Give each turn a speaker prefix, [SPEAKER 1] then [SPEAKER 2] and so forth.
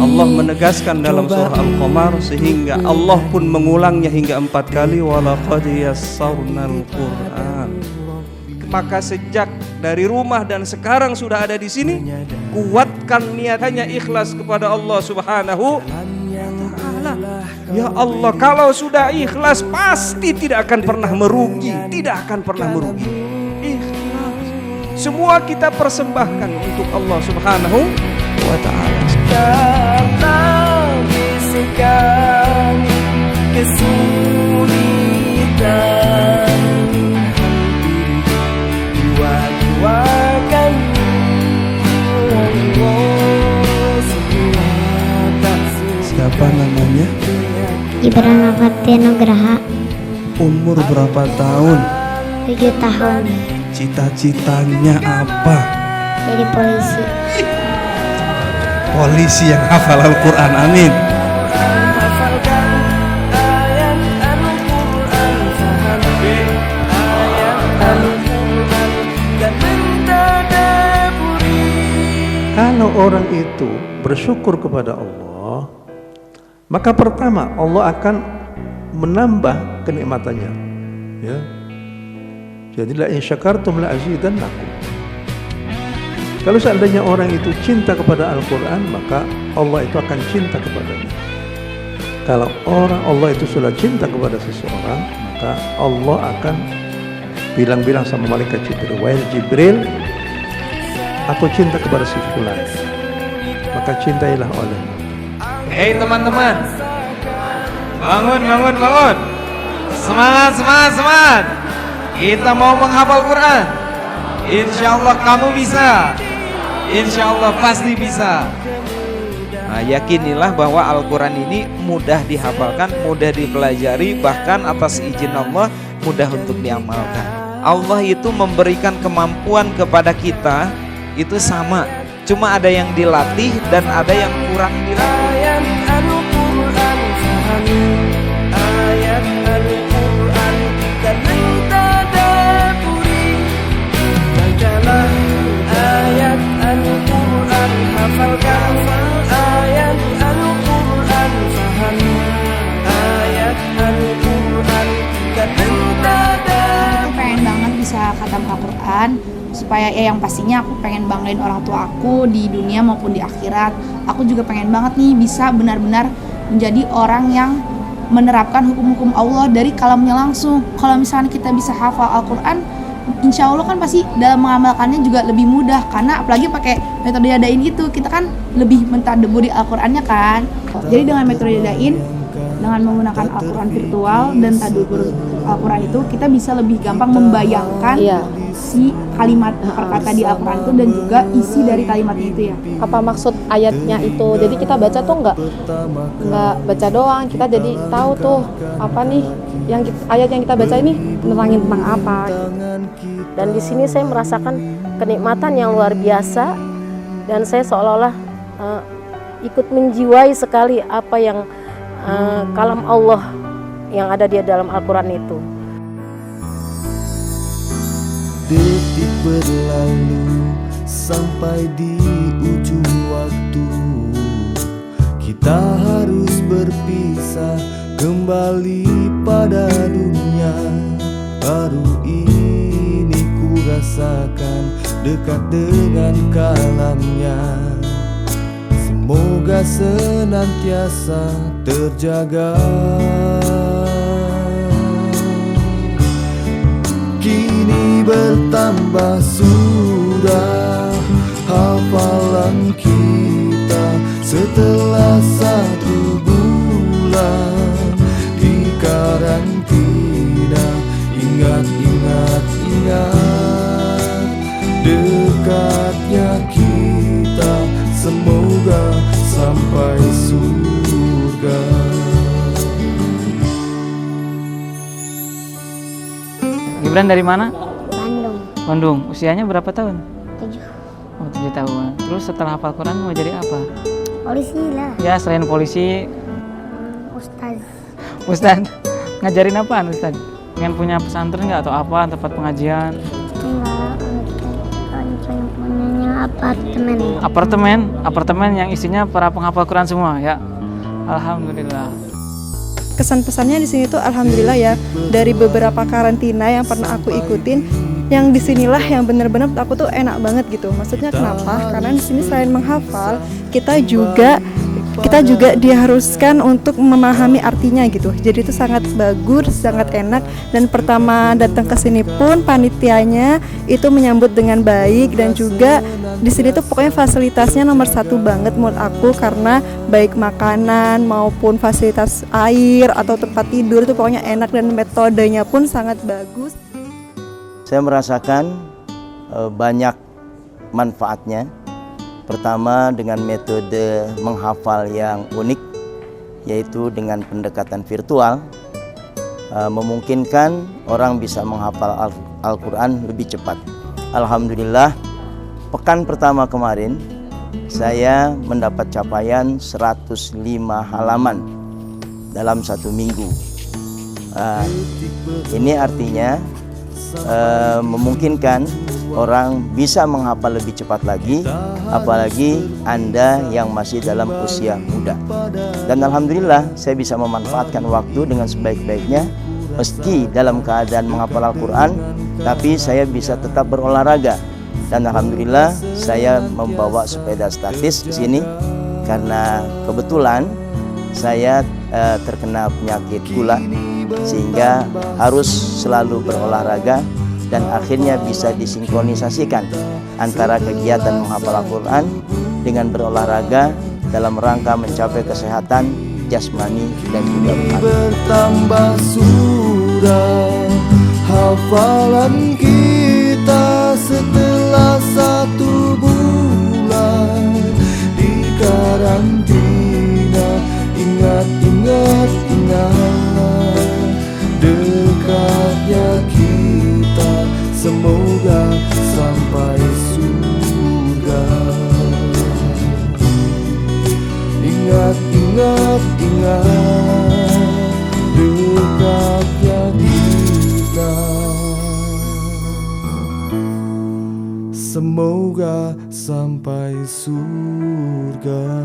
[SPEAKER 1] Allah menegaskan dalam surah Al-Qamar sehingga Allah pun mengulangnya hingga 4 kali, walaqad yassarnal Qur'an. Maka sejak dari rumah dan sekarang sudah ada di sini, kuatkan niat hanya ikhlas kepada Allah Subhanahu wa Ta'ala. Ya Allah, kalau sudah ikhlas pasti tidak akan pernah merugi, tidak akan pernah merugi. Ikhlas. Semua kita persembahkan untuk Allah Subhanahu wa Ta'ala.
[SPEAKER 2] Bisikan kesulitan dua-duakan
[SPEAKER 1] Siapa namanya?
[SPEAKER 3] Gibran Alfati Nugraha.
[SPEAKER 1] Umur berapa tahun?
[SPEAKER 3] 7 tahun.
[SPEAKER 1] Cita-citanya apa?
[SPEAKER 3] Jadi polisi.
[SPEAKER 1] Polisi yang hafal Al-Quran, amin.
[SPEAKER 4] Kalau orang itu bersyukur kepada Allah, maka pertama Allah akan menambah kenikmatannya. Ya. Jadi la in syakartum la azidannakum. Kalau seandainya orang itu cinta kepada Al-Quran, maka Allah itu akan cinta kepadanya. Kalau Allah itu sudah cinta kepada seseorang, maka Allah akan bilang-bilang sama malaikat Jibril, wahai Jibril, aku cinta kepada si fulan, maka cintailah olehnya.
[SPEAKER 5] Hei teman-teman, bangun. Semangat. Kita mau menghafal Quran. Insya Allah kamu bisa. Insya Allah pasti bisa. Nah, yakinilah bahwa Al-Quran ini mudah dihafalkan, mudah dipelajari, bahkan atas izin Allah mudah untuk diamalkan. Allah itu memberikan kemampuan kepada kita itu sama, cuma ada yang dilatih dan ada yang kurang dilatih.
[SPEAKER 2] Ayat Al-Quran dan mentadaburi, bacalah ayat Al-Quran, hafalkan ayat Al-Quran, fahami ayat Al-Quran dan mentadaburi.
[SPEAKER 6] Aku pengen banget bisa khatam Al-Quran, supaya yang pastinya aku pengen banggain orang tua aku di dunia maupun di akhirat. Aku juga pengen banget nih bisa benar-benar menjadi orang yang menerapkan hukum-hukum Allah dari kalamnya langsung. Kalau misalnya kita bisa hafal Al-Quran, insya Allah kan pasti dalam mengamalkannya juga lebih mudah, karena apalagi pakai metode Yadain itu, kita kan lebih mentadabburi Al-Qurannya kan. Jadi dengan metode Yadain, dengan menggunakan Al-Quran virtual dan tadabbur Al-Quran itu, kita bisa lebih gampang membayangkan si kalimat perkata di Al-Quran itu dan juga isi dari kalimat itu ya.
[SPEAKER 7] Apa maksud ayatnya itu? Jadi kita baca tuh nggak baca doang, kita jadi tahu tuh apa nih yang ayat yang kita baca ini nerangin tentang apa.
[SPEAKER 8] Dan di sini saya merasakan kenikmatan yang luar biasa, dan saya seolah-olah ikut menjiwai sekali apa yang kalam Allah yang ada di dalam Al-Quran itu.
[SPEAKER 2] Detik berlalu sampai di ujung waktu, kita harus berpisah kembali pada dunia. Baru ini ku rasakan dekat dengan kalamnya. Semoga senantiasa terjaga. Kini bertambah sudah hafalan kita, setelah 1 bulan di karantina. Ingat dekatnya kita, semoga sampai surga.
[SPEAKER 9] Gibran dari mana?
[SPEAKER 3] Bandung.
[SPEAKER 9] Usianya berapa tahun?
[SPEAKER 3] 7.
[SPEAKER 9] Oh, 7 tahun. Terus setelah hafal Quran mau jadi apa?
[SPEAKER 3] Polisi lah.
[SPEAKER 9] Ya, selain polisi,
[SPEAKER 3] Ustaz.
[SPEAKER 9] ngajarin apaan Ustaz? Pengen punya pesantren nggak atau apa, tempat pengajian?
[SPEAKER 3] Enggak, saya punya
[SPEAKER 9] Apartemen yang isinya para penghafal Quran semua ya. Alhamdulillah.
[SPEAKER 7] Kesan pesannya di sini tuh alhamdulillah ya, dari beberapa karantina yang pernah aku ikutin, yang disinilah yang benar-benar aku tuh enak banget gitu. Maksudnya kenapa? Karena di sini selain menghafal, kita juga diharuskan untuk memahami artinya gitu. Jadi itu sangat bagus, sangat enak. Dan pertama datang ke sini pun panitianya itu menyambut dengan baik, dan juga di sini tuh pokoknya fasilitasnya nomor 1 banget menurut aku, karena baik makanan maupun fasilitas air atau tempat tidur itu pokoknya enak, dan metodenya pun sangat bagus.
[SPEAKER 10] Saya merasakan banyak manfaatnya. Pertama, dengan metode menghafal yang unik, yaitu dengan pendekatan virtual, memungkinkan orang bisa menghafal Al-Quran lebih cepat. Alhamdulillah, pekan pertama kemarin saya mendapat capaian 105 halaman dalam 1 minggu. Ini artinya memungkinkan orang bisa menghafal lebih cepat lagi, apalagi Anda yang masih dalam usia muda. Dan alhamdulillah saya bisa memanfaatkan waktu dengan sebaik-baiknya, meski dalam keadaan menghafal Al-Quran, tapi saya bisa tetap berolahraga. Dan alhamdulillah saya membawa sepeda statis di sini karena kebetulan saya terkena penyakit gula, sehingga harus selalu berolahraga, dan akhirnya bisa disinkronisasikan antara kegiatan menghafal Al-Quran dengan berolahraga dalam rangka mencapai kesehatan jasmani dan juga rohani.
[SPEAKER 2] Bertambah sudah hafalan kita setelah 1 bulan di karantina. Ingat dekatnya kita, semoga sampai surga. Ingat dekatnya kita, semoga sampai surga.